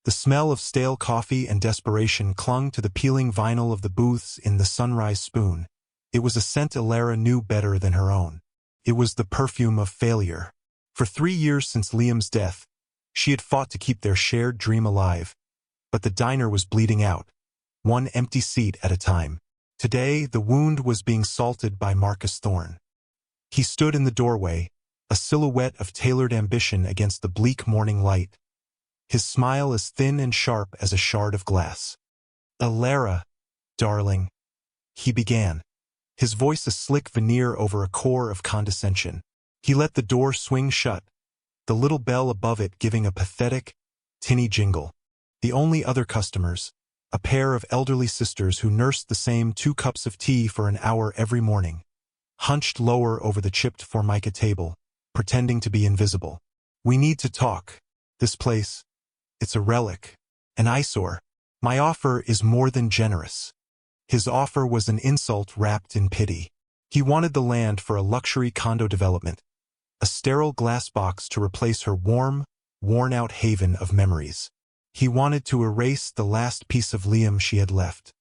The smell of stale coffee and desperation clung to the peeling vinyl of the booths in the Sunrise Spoon. It was a scent Alara knew better than her own. It was the perfume of failure. For 3 years since Liam's death, she had fought to keep their shared dream alive. But the diner was bleeding out, one empty seat at a time. Today, the wound was being salted by Marcus Thorne. He stood in the doorway, a silhouette of tailored ambition against the bleak morning light, his smile as thin and sharp as a shard of glass. "Alara, darling," he began, his voice a slick veneer over a core of condescension. He let the door swing shut, the little bell above it giving a pathetic, tinny jingle. The only other customers, a pair of elderly sisters who nursed the same 2 cups of tea for an hour every morning, hunched lower over the chipped formica table, pretending to be invisible. "We need to talk. This place, it's a relic, an eyesore. My offer is more than generous." His offer was an insult wrapped in pity. He wanted the land for a luxury condo development, a sterile glass box to replace her warm, worn-out haven of memories. He wanted to erase the last piece of Liam she had left.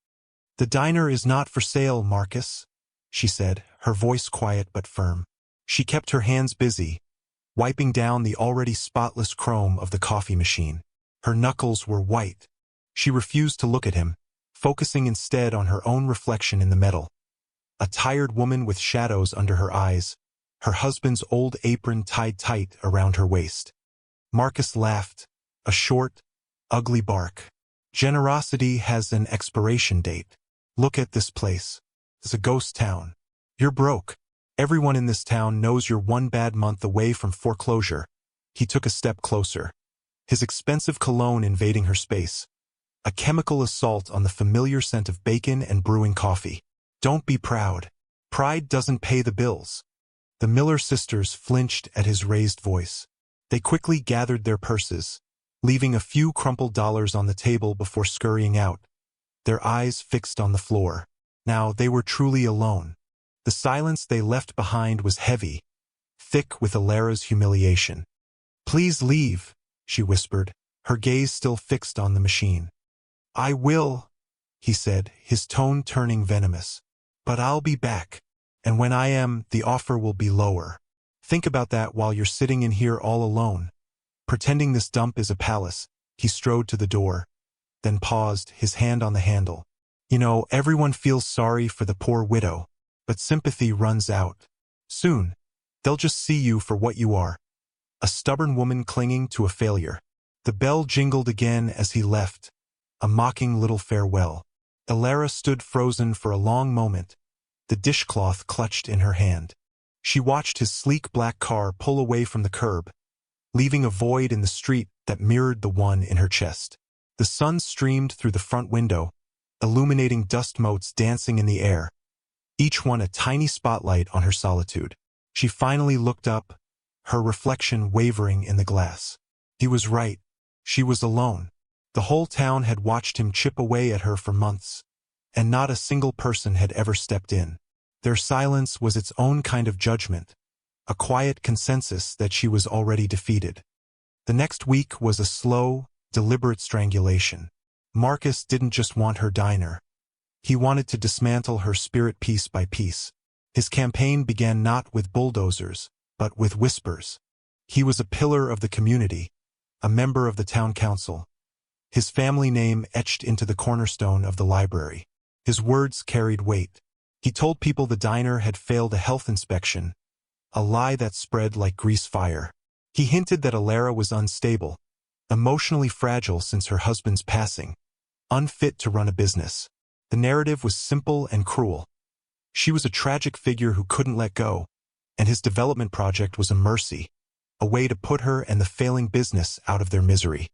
"The diner is not for sale, Marcus," she said, her voice quiet but firm. She kept her hands busy, wiping down the already spotless chrome of the coffee machine. Her knuckles were white. She refused to look at him, focusing instead on her own reflection in the metal. A tired woman with shadows under her eyes, her husband's old apron tied tight around her waist. Marcus laughed, a short, ugly bark. "Generosity has an expiration date. Look at this place. It's a ghost town. You're broke. Everyone in this town knows you're 1 bad month away from foreclosure." He took a step closer, his expensive cologne invading her space, a chemical assault on the familiar scent of bacon and brewing coffee. "Don't be proud. Pride doesn't pay the bills." The Miller sisters flinched at his raised voice. They quickly gathered their purses, leaving a few crumpled dollars on the table before scurrying out, their eyes fixed on the floor. Now they were truly alone. The silence they left behind was heavy, thick with Alara's humiliation. "Please leave," she whispered, her gaze still fixed on the machine. "I will," he said, his tone turning venomous. "But I'll be back. And when I am, the offer will be lower. Think about that while you're sitting in here all alone." Pretending this dump is a palace, he strode to the door, then paused, his hand on the handle. "You know, everyone feels sorry for the poor widow, but sympathy runs out. Soon, they'll just see you for what you are, a stubborn woman clinging to a failure." The bell jingled again as he left, a mocking little farewell. Alara stood frozen for a long moment, the dishcloth clutched in her hand. She watched his sleek black car pull away from the curb, leaving a void in the street that mirrored the one in her chest. The sun streamed through the front window, illuminating dust motes dancing in the air, each one a tiny spotlight on her solitude. She finally looked up, her reflection wavering in the glass. He was right. She was alone. The whole town had watched him chip away at her for months, and not a single person had ever stepped in. Their silence was its own kind of judgment, a quiet consensus that she was already defeated. The next week was a slow, deliberate strangulation. Marcus didn't just want her diner. He wanted to dismantle her spirit piece by piece. His campaign began not with bulldozers, but with whispers. He was a pillar of the community, a member of the town council, his family name etched into the cornerstone of the library. His words carried weight. He told people the diner had failed a health inspection, a lie that spread like grease fire. He hinted that Alara was unstable, emotionally fragile since her husband's passing, unfit to run a business. The narrative was simple and cruel. She was a tragic figure who couldn't let go, and his development project was a mercy, a way to put her and the failing business out of their misery.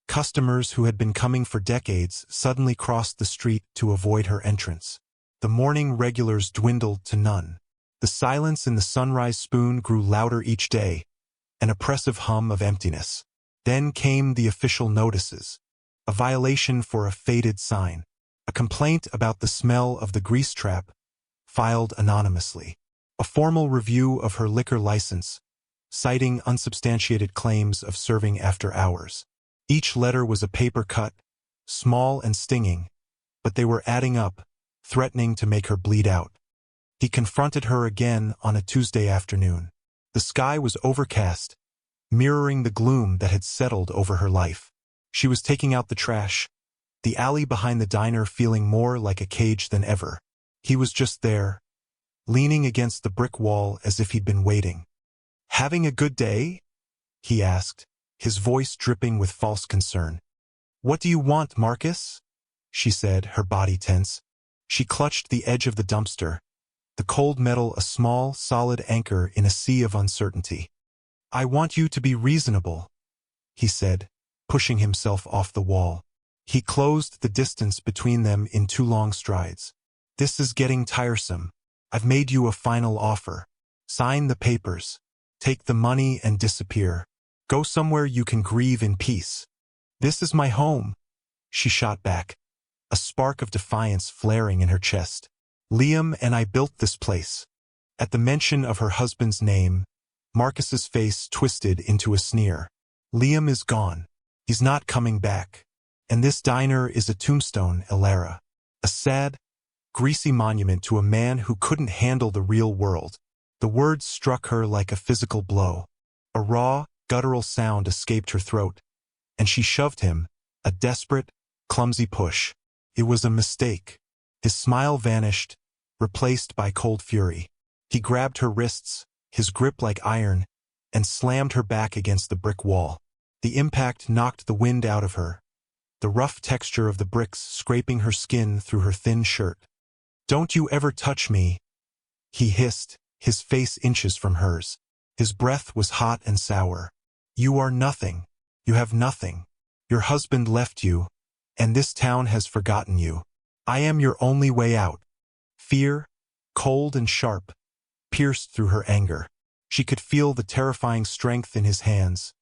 Customers who had been coming for decades suddenly crossed the street to avoid her entrance. The morning regulars dwindled to none. The silence in the Sunrise Spoon grew louder each day, an oppressive hum of emptiness. Then came the official notices, a violation for a faded sign, a complaint about the smell of the grease trap, filed anonymously, a formal review of her liquor license, citing unsubstantiated claims of serving after hours. Each letter was a paper cut, small and stinging, but they were adding up, threatening to make her bleed out. He confronted her again on a Tuesday afternoon. The sky was overcast, mirroring the gloom that had settled over her life. She was taking out the trash, the alley behind the diner feeling more like a cage than ever. He was just there, leaning against the brick wall as if he'd been waiting. "Having a good day?" he asked, his voice dripping with false concern. "What do you want, Marcus?" she said, her body tense. She clutched the edge of the dumpster, the cold metal a small, solid anchor in a sea of uncertainty. "I want you to be reasonable," he said, pushing himself off the wall. He closed the distance between them in 2 long strides. "This is getting tiresome. I've made you a final offer. Sign the papers. Take the money and disappear. Go somewhere you can grieve in peace." "This is my home," she shot back, a spark of defiance flaring in her chest. "Liam and I built this place." At the mention of her husband's name, Marcus's face twisted into a sneer. "Liam is gone. He's not coming back. And this diner is a tombstone, Elara. A sad, greasy monument to a man who couldn't handle the real world." The words struck her like a physical blow. A raw, guttural sound escaped her throat, and she shoved him, a desperate, clumsy push. It was a mistake. His smile vanished, replaced by cold fury. He grabbed her wrists, his grip like iron, and slammed her back against the brick wall. The impact knocked the wind out of her, the rough texture of the bricks scraping her skin through her thin shirt. "Don't you ever touch me," he hissed, his face inches from hers. His breath was hot and sour. "You are nothing. You have nothing. Your husband left you, and this town has forgotten you. I am your only way out." Fear, cold and sharp, pierced through her anger. She could feel the terrifying strength in his hands,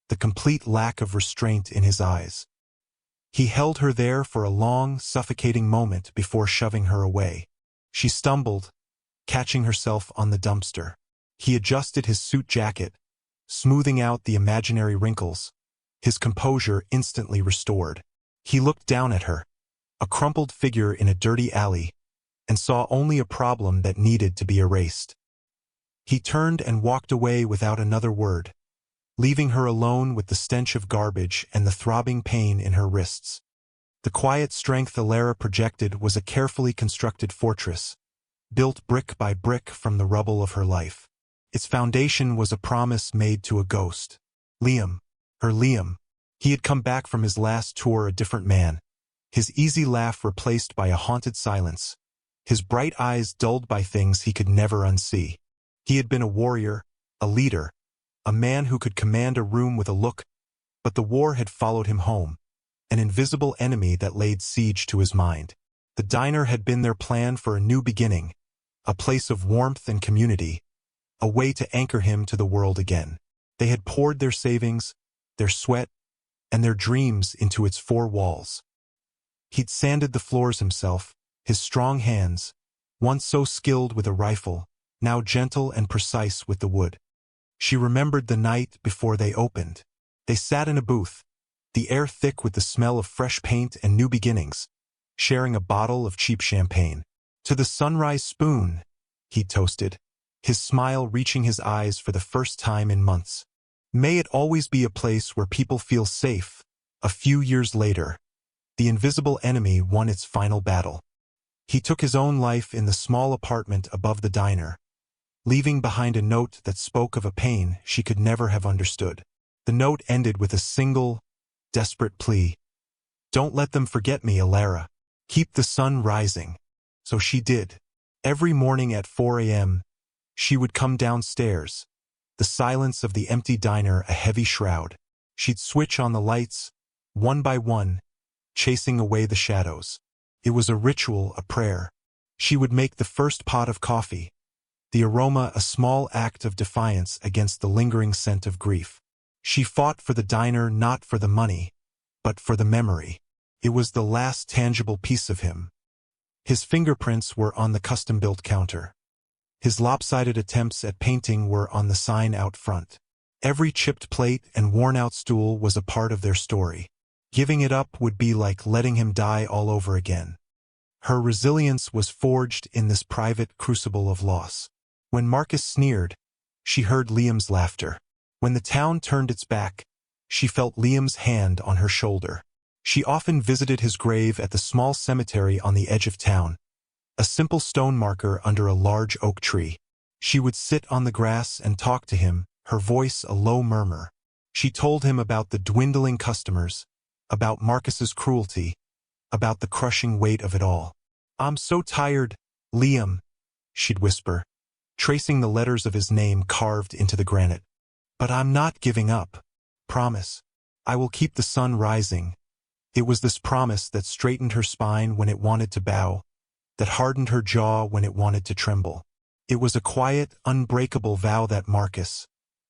the complete lack of restraint in his eyes. He held her there for a long, suffocating moment before shoving her away. She stumbled, catching herself on the dumpster. He adjusted his suit jacket, smoothing out the imaginary wrinkles, his composure instantly restored. He looked down at her, a crumpled figure in a dirty alley, and saw only a problem that needed to be erased. He turned and walked away without another word, leaving her alone with the stench of garbage and the throbbing pain in her wrists. The quiet strength Elara projected was a carefully constructed fortress, built brick by brick from the rubble of her life. Its foundation was a promise made to a ghost. Liam, her Liam. He had come back from his last tour a different man, his easy laugh replaced by a haunted silence, his bright eyes dulled by things he could never unsee. He had been a warrior, a leader, a man who could command a room with a look, but the war had followed him home, an invisible enemy that laid siege to his mind. The diner had been their plan for a new beginning, a place of warmth and community, a way to anchor him to the world again. They had poured their savings, their sweat, and their dreams into its 4 walls. He'd sanded the floors himself, his strong hands, once so skilled with a rifle, now gentle and precise with the wood. She remembered the night before they opened. They sat in a booth, the air thick with the smell of fresh paint and new beginnings, sharing a bottle of cheap champagne. "To the sunrise spoon," he toasted, his smile reaching his eyes for the first time in months. "May it always be a place where people feel safe." A few years later, the invisible enemy won its final battle. He took his own life in the small apartment above the diner, leaving behind a note that spoke of a pain she could never have understood. The note ended with a single, desperate plea. "Don't let them forget me, Elara. Keep the sun rising." So she did. Every morning at 4 a.m., she would come downstairs, the silence of the empty diner a heavy shroud. She'd switch on the lights, one by one, chasing away the shadows. It was a ritual, a prayer. She would make the first pot of coffee, the aroma a small act of defiance against the lingering scent of grief. She fought for the diner not for the money, but for the memory. It was the last tangible piece of him. His fingerprints were on the custom-built counter. His lopsided attempts at painting were on the sign out front. Every chipped plate and worn-out stool was a part of their story. Giving it up would be like letting him die all over again. Her resilience was forged in this private crucible of loss. When Marcus sneered, she heard Liam's laughter. When the town turned its back, she felt Liam's hand on her shoulder. She often visited his grave at the small cemetery on the edge of town, a simple stone marker under a large oak tree. She would sit on the grass and talk to him, her voice a low murmur. She told him about the dwindling customers, about Marcus's cruelty, about the crushing weight of it all. "I'm so tired, Liam," she'd whisper, tracing the letters of his name carved into the granite. "But I'm not giving up. Promise. I will keep the sun rising." It was this promise that straightened her spine when it wanted to bow, that hardened her jaw when it wanted to tremble. It was a quiet, unbreakable vow that Marcus,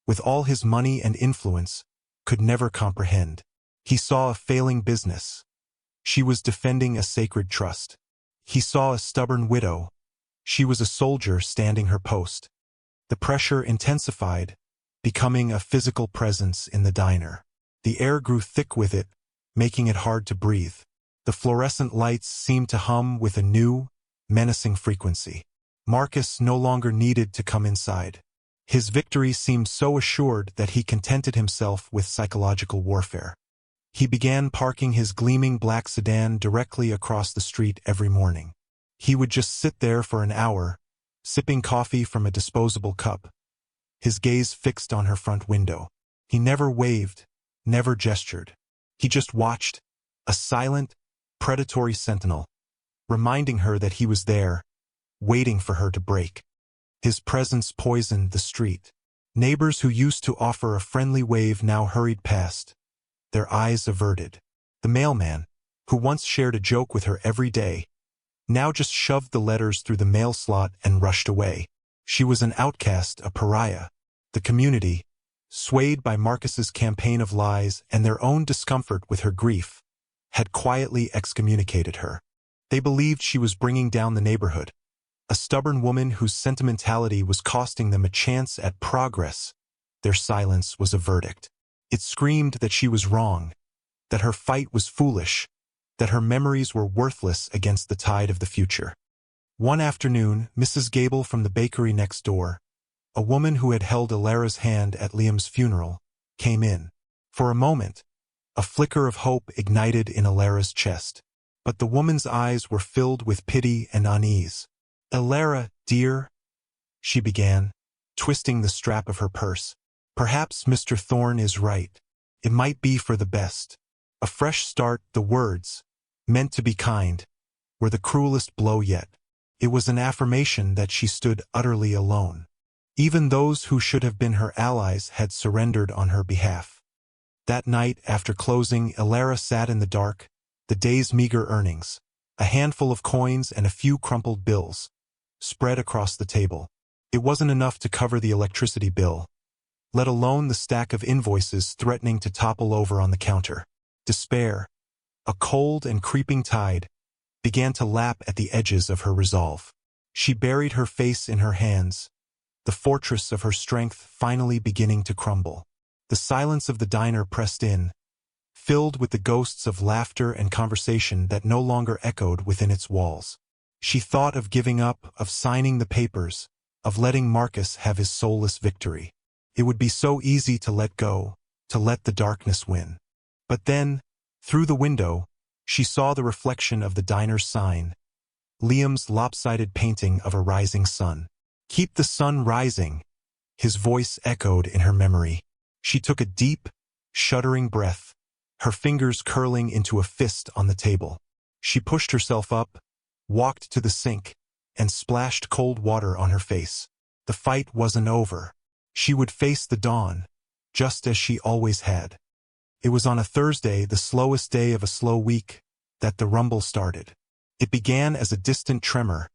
with all his money and influence, could never comprehend. He saw a failing business. She was defending a sacred trust. He saw a stubborn widow. She was a soldier standing her post. The pressure intensified, becoming a physical presence in the diner. The air grew thick with it, making it hard to breathe. The fluorescent lights seemed to hum with a new, menacing frequency. Marcus no longer needed to come inside. His victory seemed so assured that he contented himself with psychological warfare. He began parking his gleaming black sedan directly across the street every morning. He would just sit there for an hour, sipping coffee from a disposable cup, his gaze fixed on her front window. He never waved, never gestured. He just watched, a silent, predatory sentinel, reminding her that he was there, waiting for her to break. His presence poisoned the street. Neighbors who used to offer a friendly wave now hurried past, their eyes averted. The mailman, who once shared a joke with her every day, now just shoved the letters through the mail slot and rushed away. She was an outcast, a pariah. The community, swayed by Marcus's campaign of lies and their own discomfort with her grief, had quietly excommunicated her. They believed she was bringing down the neighborhood, a stubborn woman whose sentimentality was costing them a chance at progress. Their silence was a verdict. It screamed that she was wrong, that her fight was foolish, that her memories were worthless against the tide of the future. One afternoon, Mrs. Gable from the bakery next door, a woman who had held Alara's hand at Liam's funeral, came in. For a moment, a flicker of hope ignited in Alara's chest. But the woman's eyes were filled with pity and unease. "Alara, dear," she began, twisting the strap of her purse. "Perhaps Mr. Thorne is right. It might be for the best." A fresh start, the words, meant to be kind, were the cruelest blow yet. It was an affirmation that she stood utterly alone. Even those who should have been her allies had surrendered on her behalf. That night, after closing, Alara sat in the dark, the day's meager earnings, a handful of coins and a few crumpled bills, spread across the table. It wasn't enough to cover the electricity bill, let alone the stack of invoices threatening to topple over on the counter. Despair, a cold and creeping tide, began to lap at the edges of her resolve. She buried her face in her hands, the fortress of her strength finally beginning to crumble. The silence of the diner pressed in, filled with the ghosts of laughter and conversation that no longer echoed within its walls. She thought of giving up, of signing the papers, of letting Marcus have his soulless victory. It would be so easy to let go, to let the darkness win. But then, through the window, she saw the reflection of the diner's sign, Liam's lopsided painting of a rising sun. "Keep the sun rising," his voice echoed in her memory. She took a deep, shuddering breath, her fingers curling into a fist on the table. She pushed herself up, walked to the sink, and splashed cold water on her face. The fight wasn't over. She would face the dawn, just as she always had. It was on a Thursday, the slowest day of a slow week, that the rumble started. It began as a distant tremor,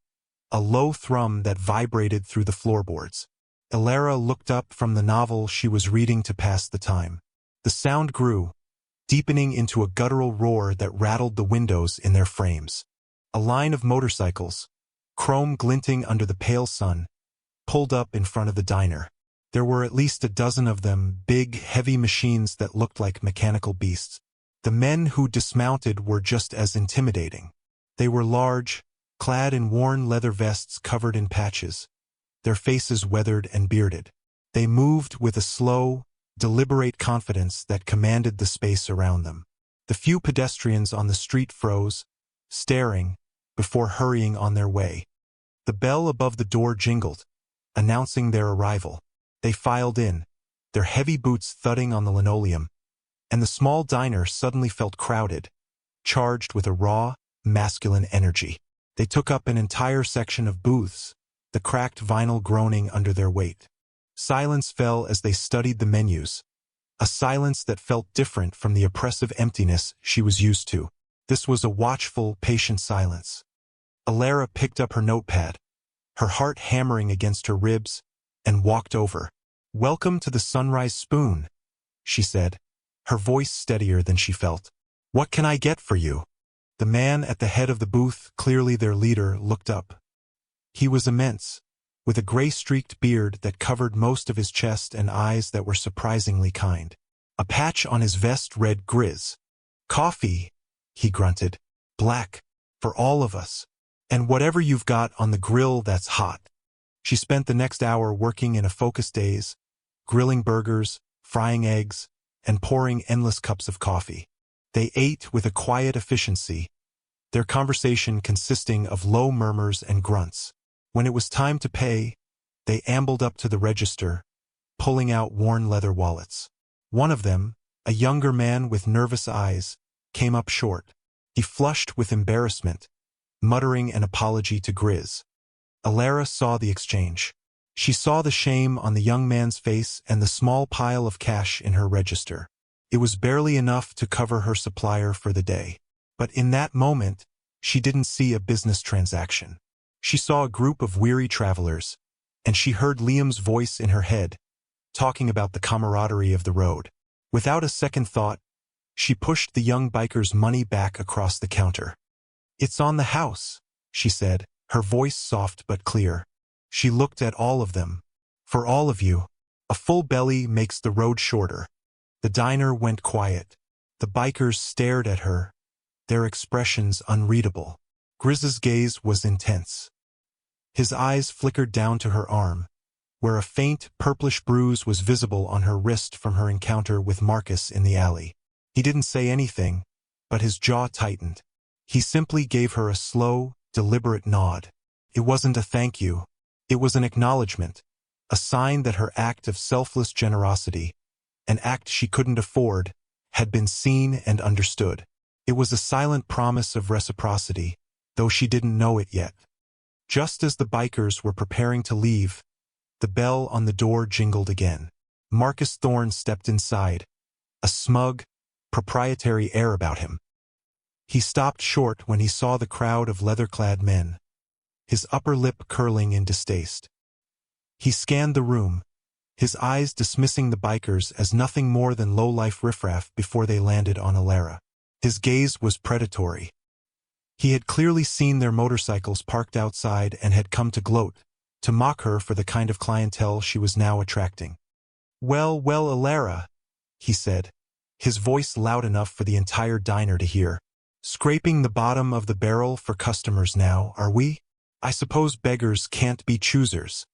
a low thrum that vibrated through the floorboards. Alara looked up from the novel she was reading to pass the time. The sound grew, deepening into a guttural roar that rattled the windows in their frames. A line of motorcycles, chrome glinting under the pale sun, pulled up in front of the diner. There were at least a dozen of them, big, heavy machines that looked like mechanical beasts. The men who dismounted were just as intimidating. They were large, clad in worn leather vests covered in patches, their faces weathered and bearded. They moved with a slow, deliberate confidence that commanded the space around them. The few pedestrians on the street froze, staring, before hurrying on their way. The bell above the door jingled, announcing their arrival. They filed in, their heavy boots thudding on the linoleum, and the small diner suddenly felt crowded, charged with a raw, masculine energy. They took up an entire section of booths, the cracked vinyl groaning under their weight. Silence fell as they studied the menus, a silence that felt different from the oppressive emptiness she was used to. This was a watchful, patient silence. Alara picked up her notepad, her heart hammering against her ribs, and walked over. "Welcome to the Sunrise Spoon," she said, her voice steadier than she felt. "What can I get for you?" The man at the head of the booth, clearly their leader, looked up. He was immense, with a gray-streaked beard that covered most of his chest and eyes that were surprisingly kind. A patch on his vest read Grizz. "Coffee," he grunted. "Black, for all of us. And whatever you've got on the grill that's hot." She spent the next hour working in a focused daze, grilling burgers, frying eggs, and pouring endless cups of coffee. They ate with a quiet efficiency, their conversation consisting of low murmurs and grunts. When it was time to pay, they ambled up to the register, pulling out worn leather wallets. One of them, a younger man with nervous eyes, came up short. He flushed with embarrassment, muttering an apology to Grizz. Alara saw the exchange. She saw the shame on the young man's face and the small pile of cash in her register. It was barely enough to cover her supplier for the day. But in that moment, she didn't see a business transaction. She saw a group of weary travelers, and she heard Liam's voice in her head, talking about the camaraderie of the road. Without a second thought, she pushed the young biker's money back across the counter. "It's on the house," she said, her voice soft but clear. She looked at all of them. "For all of you. A full belly makes the road shorter." The diner went quiet. The bikers stared at her, their expressions unreadable. Grizz's gaze was intense. His eyes flickered down to her arm, where a faint, purplish bruise was visible on her wrist from her encounter with Marcus in the alley. He didn't say anything, but his jaw tightened. He simply gave her a slow, deliberate nod. It wasn't a thank you. It was an acknowledgement, a sign that her act of selfless generosity, an act she couldn't afford, had been seen and understood. It was a silent promise of reciprocity, though she didn't know it yet. Just as the bikers were preparing to leave, the bell on the door jingled again. Marcus Thorne stepped inside, a smug, proprietary air about him. He stopped short when he saw the crowd of leather-clad men, his upper lip curling in distaste. He scanned the room, his eyes dismissing the bikers as nothing more than low-life riffraff before they landed on Alara. His gaze was predatory. He had clearly seen their motorcycles parked outside and had come to gloat, to mock her for the kind of clientele she was now attracting. Well, Alara," he said, his voice loud enough for the entire diner to hear. "Scraping the bottom of the barrel for customers now, are we? I suppose beggars can't be choosers."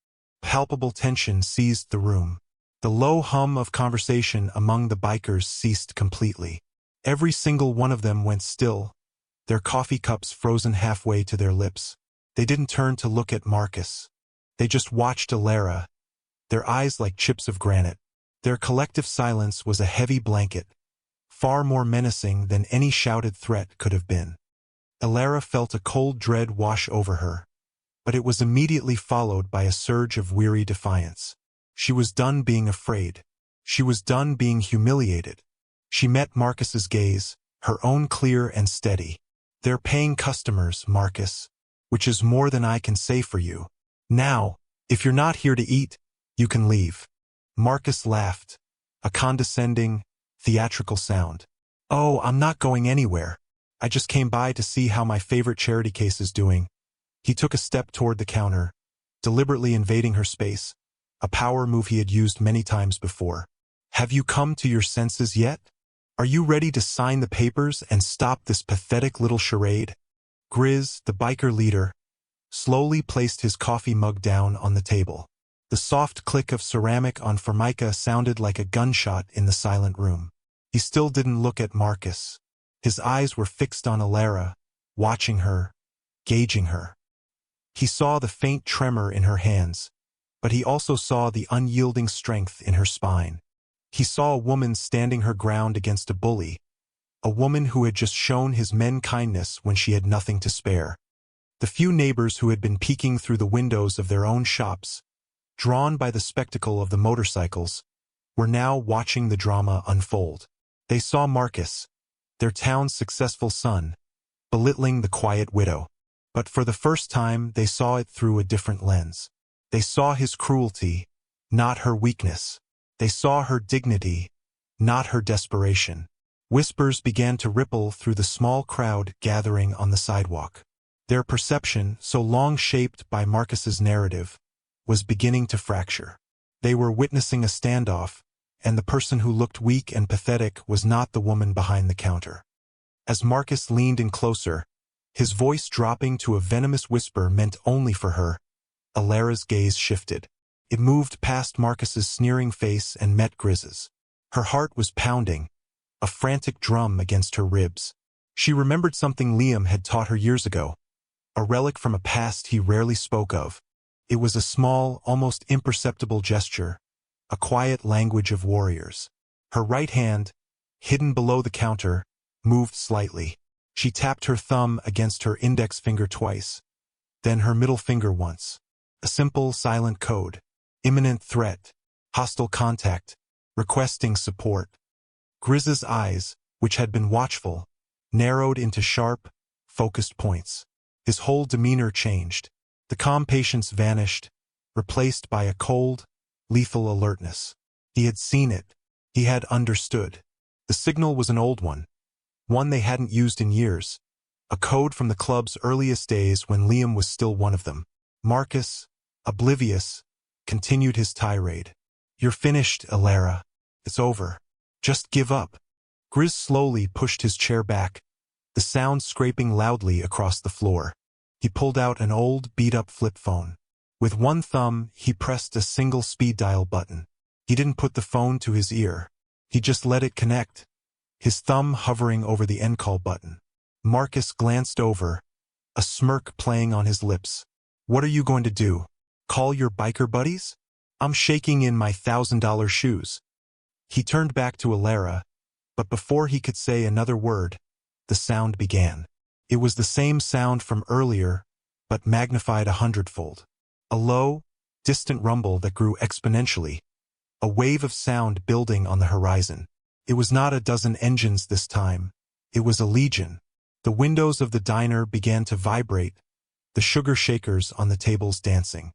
Palpable tension seized the room. The low hum of conversation among the bikers ceased completely. Every single one of them went still, their coffee cups frozen halfway to their lips. They didn't turn to look at Marcus. They just watched Alara, their eyes like chips of granite. Their collective silence was a heavy blanket, far more menacing than any shouted threat could have been. Alara felt a cold dread wash over her, but it was immediately followed by a surge of weary defiance. She was done being afraid. She was done being humiliated. She met Marcus's gaze, her own clear and steady. "They're paying customers, Marcus, which is more than I can say for you. Now, if you're not here to eat, you can leave." Marcus laughed, a condescending, theatrical sound. "Oh, I'm not going anywhere. I just came by to see how my favorite charity case is doing." He took a step toward the counter, deliberately invading her space, a power move he had used many times before. "Have you come to your senses yet? Are you ready to sign the papers and stop this pathetic little charade?" Grizz, the biker leader, slowly placed his coffee mug down on the table. The soft click of ceramic on formica sounded like a gunshot in the silent room. He still didn't look at Marcus. His eyes were fixed on Alara, watching her, gauging her. He saw the faint tremor in her hands, but he also saw the unyielding strength in her spine. He saw a woman standing her ground against a bully, a woman who had just shown his men kindness when she had nothing to spare. The few neighbors who had been peeking through the windows of their own shops, drawn by the spectacle of the motorcycles, were now watching the drama unfold. They saw Marcus, their town's successful son, belittling the quiet widow. But for the first time they saw it through a different lens. They saw his cruelty, not her weakness. They saw her dignity, not her desperation. Whispers began to ripple through the small crowd gathering on the sidewalk. Their perception, so long shaped by Marcus's narrative, was beginning to fracture. They were witnessing a standoff, and the person who looked weak and pathetic was not the woman behind the counter. As Marcus leaned in closer, his voice dropping to a venomous whisper meant only for her, Alara's gaze shifted. It moved past Marcus's sneering face and met Grizz's. Her heart was pounding, a frantic drum against her ribs. She remembered something Liam had taught her years ago, a relic from a past he rarely spoke of. It was a small, almost imperceptible gesture, a quiet language of warriors. Her right hand, hidden below the counter, moved slightly. She tapped her thumb against her index finger twice, then her middle finger once. A simple, silent code. Imminent threat. Hostile contact. Requesting support. Grizz's eyes, which had been watchful, narrowed into sharp, focused points. His whole demeanor changed. The calm patience vanished, replaced by a cold, lethal alertness. He had seen it. He had understood. The signal was an old one they hadn't used in years, a code from the club's earliest days when Liam was still one of them. Marcus, oblivious, continued his tirade. "You're finished, Alara. It's over. Just give up." Grizz slowly pushed his chair back, the sound scraping loudly across the floor. He pulled out an old, beat-up flip phone. With one thumb, he pressed a single speed dial button. He didn't put the phone to his ear. He just let it connect, his thumb hovering over the end call button. Marcus glanced over, a smirk playing on his lips. "What are you going to do? Call your biker buddies? I'm shaking in my $1,000 shoes." He turned back to Alara, but before he could say another word, the sound began. It was the same sound from earlier, but magnified 100-fold. A low, distant rumble that grew exponentially, a wave of sound building on the horizon. It was not a dozen engines this time. It was a legion. The windows of the diner began to vibrate, the sugar shakers on the tables dancing.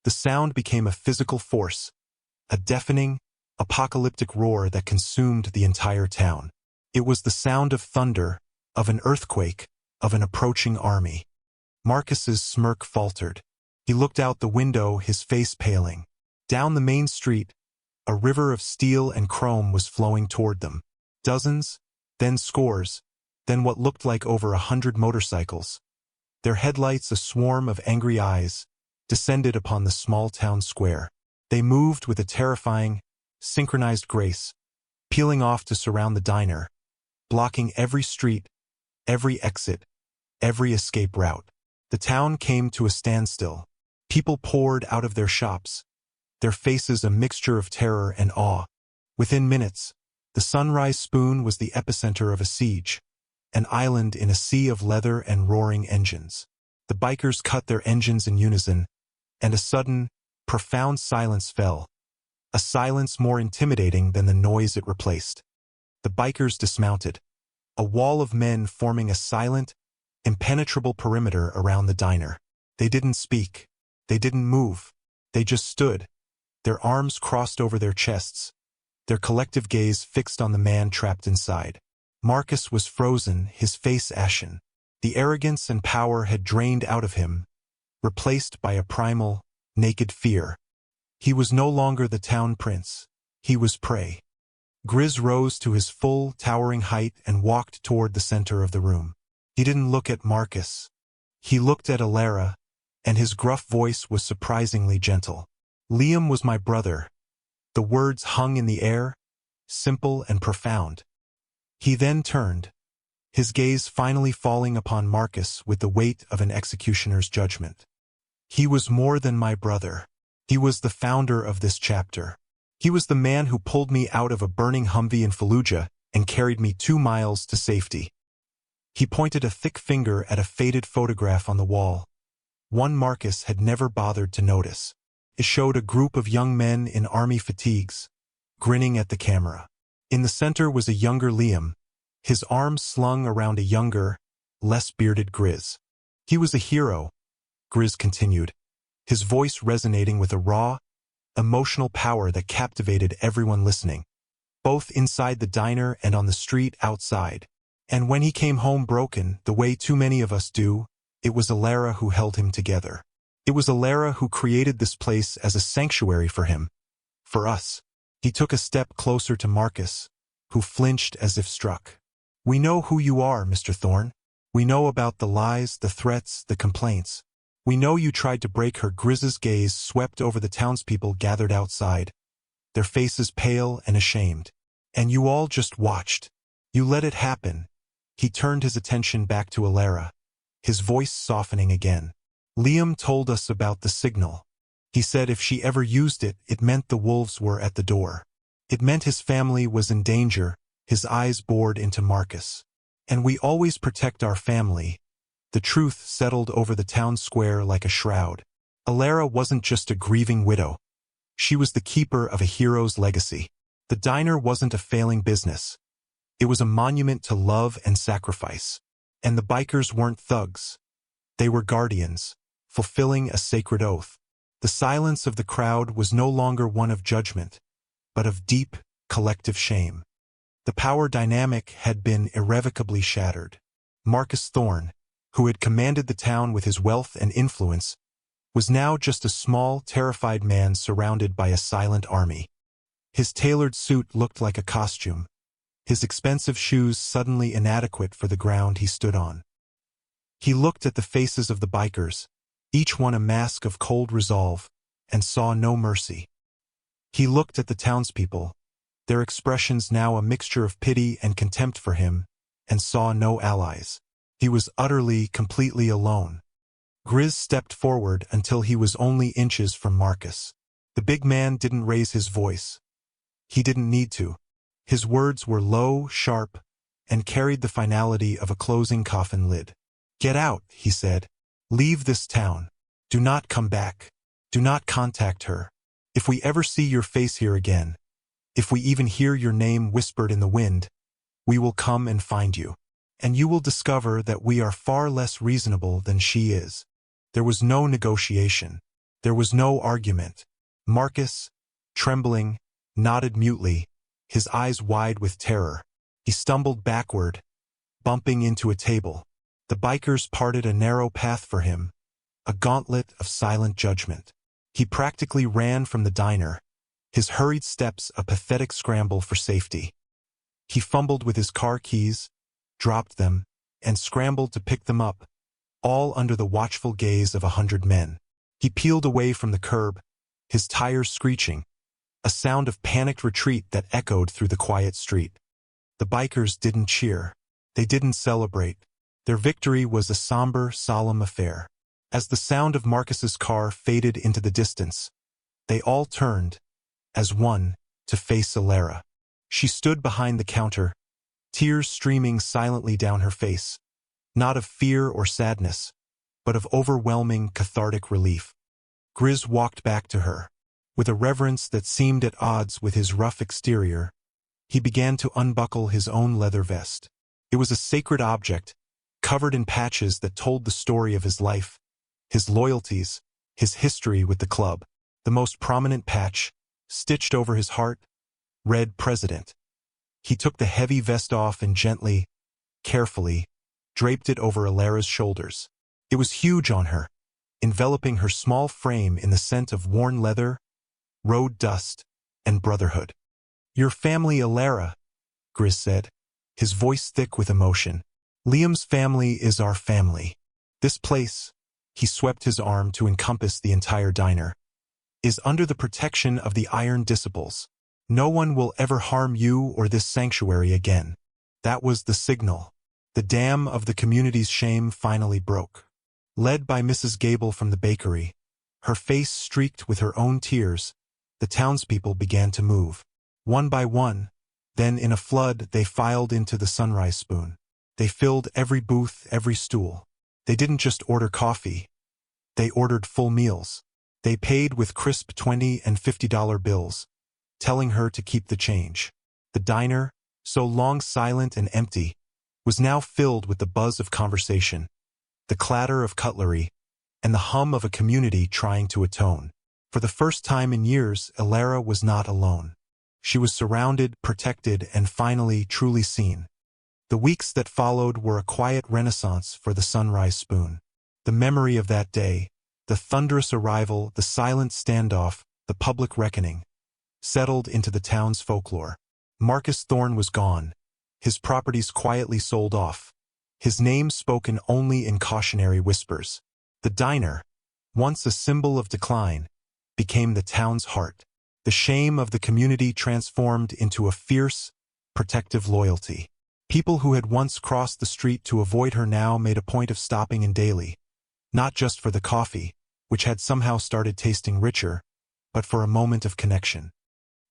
The sound became a physical force, a deafening, apocalyptic roar that consumed the entire town. It was the sound of thunder, of an earthquake, of an approaching army. Marcus's smirk faltered. He looked out the window, his face paling. Down the main street, a river of steel and chrome was flowing toward them. Dozens, then scores, then what looked like over 100 motorcycles. Their headlights, a swarm of angry eyes, descended upon the small town square. They moved with a terrifying, synchronized grace, peeling off to surround the diner, blocking every street, every exit, every escape route. The town came to a standstill. People poured out of their shops, their faces a mixture of terror and awe. Within minutes, the Sunrise Spoon was the epicenter of a siege, an island in a sea of leather and roaring engines. The bikers cut their engines in unison, and a sudden, profound silence fell, a silence more intimidating than the noise it replaced. The bikers dismounted, a wall of men forming a silent, impenetrable perimeter around the diner. They didn't speak. They didn't move. They just stood, their arms crossed over their chests, their collective gaze fixed on the man trapped inside. Marcus was frozen, his face ashen. The arrogance and power had drained out of him, replaced by a primal, naked fear. He was no longer the town prince. He was prey. Grizz rose to his full, towering height and walked toward the center of the room. He didn't look at Marcus. He looked at Alara, and his gruff voice was surprisingly gentle. Liam was my brother. The words hung in the air, simple and profound. He then turned, his gaze finally falling upon Marcus with the weight of an executioner's judgment. He was more than my brother. He was the founder of this chapter. He was the man who pulled me out of a burning Humvee in Fallujah and carried me 2 miles to safety. He pointed a thick finger at a faded photograph on the wall, one Marcus had never bothered to notice. It showed a group of young men in army fatigues, grinning at the camera. In the center was a younger Liam, his arms slung around a younger, less bearded Grizz. He was a hero, Grizz continued, his voice resonating with a raw, emotional power that captivated everyone listening, both inside the diner and on the street outside. And when he came home broken, the way too many of us do, it was Alara who held him together. It was Alara who created this place as a sanctuary for him, for us. He took a step closer to Marcus, who flinched as if struck. We know who you are, Mr. Thorne. We know about the lies, the threats, the complaints. We know you tried to break her. Grizz's gaze swept over the townspeople gathered outside, their faces pale and ashamed. And you all just watched. You let it happen. He turned his attention back to Alara, his voice softening again. Liam told us about the signal. He said if she ever used it, it meant the wolves were at the door. It meant his family was in danger. His eyes bored into Marcus. And we always protect our family. The truth settled over the town square like a shroud. Alara wasn't just a grieving widow. She was the keeper of a hero's legacy. The diner wasn't a failing business. It was a monument to love and sacrifice. And the bikers weren't thugs. They were guardians, fulfilling a sacred oath. The silence of the crowd was no longer one of judgment, but of deep, collective shame. The power dynamic had been irrevocably shattered. Marcus Thorne, who had commanded the town with his wealth and influence, was now just a small, terrified man surrounded by a silent army. His tailored suit looked like a costume, his expensive shoes suddenly inadequate for the ground he stood on. He looked at the faces of the bikers, each one a mask of cold resolve, and saw no mercy. He looked at the townspeople, their expressions now a mixture of pity and contempt for him, and saw no allies. He was utterly, completely alone. Grizz stepped forward until he was only inches from Marcus. The big man didn't raise his voice. He didn't need to. His words were low, sharp, and carried the finality of a closing coffin lid. "Get out," he said. "Leave this town. Do not come back. Do not contact her. If we ever see your face here again, if we even hear your name whispered in the wind, we will come and find you. And you will discover that we are far less reasonable than she is." There was no negotiation. There was no argument. Marcus, trembling, nodded mutely, his eyes wide with terror. He stumbled backward, bumping into a table. The bikers parted a narrow path for him, a gauntlet of silent judgment. He practically ran from the diner, his hurried steps a pathetic scramble for safety. He fumbled with his car keys, dropped them, and scrambled to pick them up, all under the watchful gaze of 100 men. He peeled away from the curb, his tires screeching, a sound of panicked retreat that echoed through the quiet street. The bikers didn't cheer. They didn't celebrate. Their victory was a somber, solemn affair. As the sound of Marcus's car faded into the distance, they all turned, as one, to face Alara. She stood behind the counter, tears streaming silently down her face, not of fear or sadness, but of overwhelming, cathartic relief. Grizz walked back to her. With a reverence that seemed at odds with his rough exterior, he began to unbuckle his own leather vest. It was a sacred object, covered in patches that told the story of his life, his loyalties, his history with the club. The most prominent patch, stitched over his heart, read President. He took the heavy vest off and gently, carefully, draped it over Alara's shoulders. It was huge on her, enveloping her small frame in the scent of worn leather, road dust, and brotherhood. "Your family, Alara," Grizz said, his voice thick with emotion. "Liam's family is our family. This place," he swept his arm to encompass the entire diner, "is under the protection of the Iron Disciples. No one will ever harm you or this sanctuary again." That was the signal. The dam of the community's shame finally broke. Led by Mrs. Gable from the bakery, her face streaked with her own tears, the townspeople began to move. One by one, then in a flood they filed into the Sunrise Spoon. They filled every booth, every stool. They didn't just order coffee. They ordered full meals. They paid with crisp $20 and $50 bills, telling her to keep the change. The diner, so long silent and empty, was now filled with the buzz of conversation, the clatter of cutlery, and the hum of a community trying to atone. For the first time in years, Alara was not alone. She was surrounded, protected, and finally truly seen. The weeks that followed were a quiet renaissance for the Sunrise Spoon. The memory of that day, the thunderous arrival, the silent standoff, the public reckoning, settled into the town's folklore. Marcus Thorne was gone, his properties quietly sold off, his name spoken only in cautionary whispers. The diner, once a symbol of decline, became the town's heart. The shame of the community transformed into a fierce, protective loyalty. People who had once crossed the street to avoid her now made a point of stopping in daily, not just for the coffee, which had somehow started tasting richer, but for a moment of connection.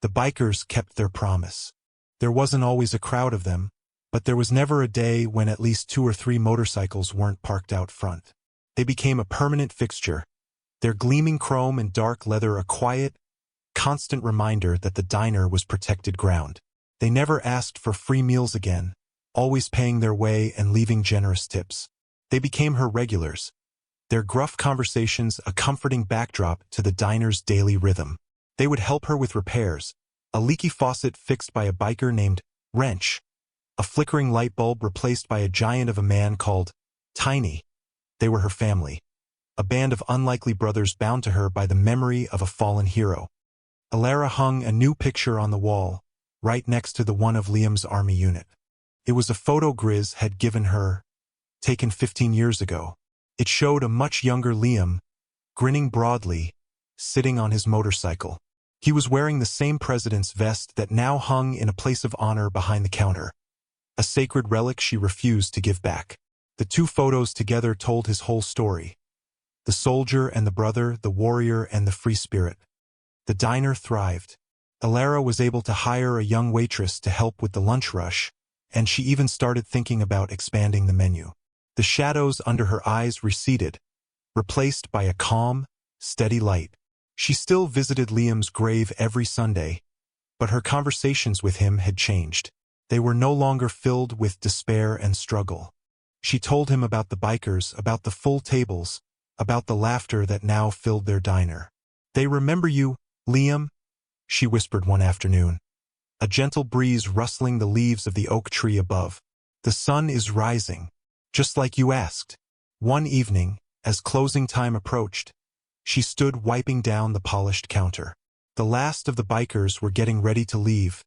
The bikers kept their promise. There wasn't always a crowd of them, but there was never a day when at least 2 or 3 motorcycles weren't parked out front. They became a permanent fixture, their gleaming chrome and dark leather a quiet, constant reminder that the diner was protected ground. They never asked for free meals again, always paying their way and leaving generous tips. They became her regulars, their gruff conversations a comforting backdrop to the diner's daily rhythm. They would help her with repairs, a leaky faucet fixed by a biker named Wrench, a flickering light bulb replaced by a giant of a man called Tiny. They were her family, a band of unlikely brothers bound to her by the memory of a fallen hero. Alara hung a new picture on the wall, right next to the one of Liam's army unit. It was a photo Grizz had given her, taken 15 years ago. It showed a much younger Liam, grinning broadly, sitting on his motorcycle. He was wearing the same president's vest that now hung in a place of honor behind the counter, a sacred relic she refused to give back. The 2 photos together told his whole story. The soldier and the brother, the warrior and the free spirit. The diner thrived. Alara was able to hire a young waitress to help with the lunch rush, and she even started thinking about expanding the menu. The shadows under her eyes receded, replaced by a calm, steady light. She still visited Liam's grave every Sunday, but her conversations with him had changed. They were no longer filled with despair and struggle. She told him about the bikers, about the full tables, about the laughter that now filled their diner. "They remember you, Liam," she whispered one afternoon, a gentle breeze rustling the leaves of the oak tree above. "The sun is rising, just like you asked." One evening, as closing time approached, she stood wiping down the polished counter. The last of the bikers were getting ready to leave,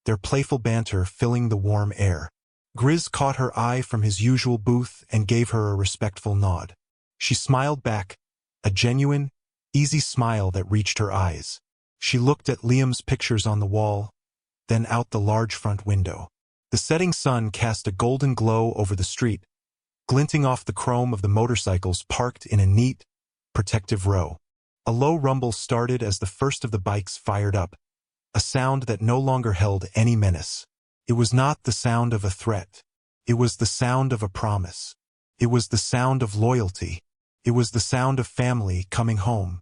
their playful banter filling the warm air. Grizz caught her eye from his usual booth and gave her a respectful nod. She smiled back, a genuine, easy smile that reached her eyes. She looked at Liam's pictures on the wall, then out the large front window. The setting sun cast a golden glow over the street, glinting off the chrome of the motorcycles parked in a neat, protective row. A low rumble started as the first of the bikes fired up, a sound that no longer held any menace. It was not the sound of a threat. It was the sound of a promise. It was the sound of loyalty. It was the sound of family coming home.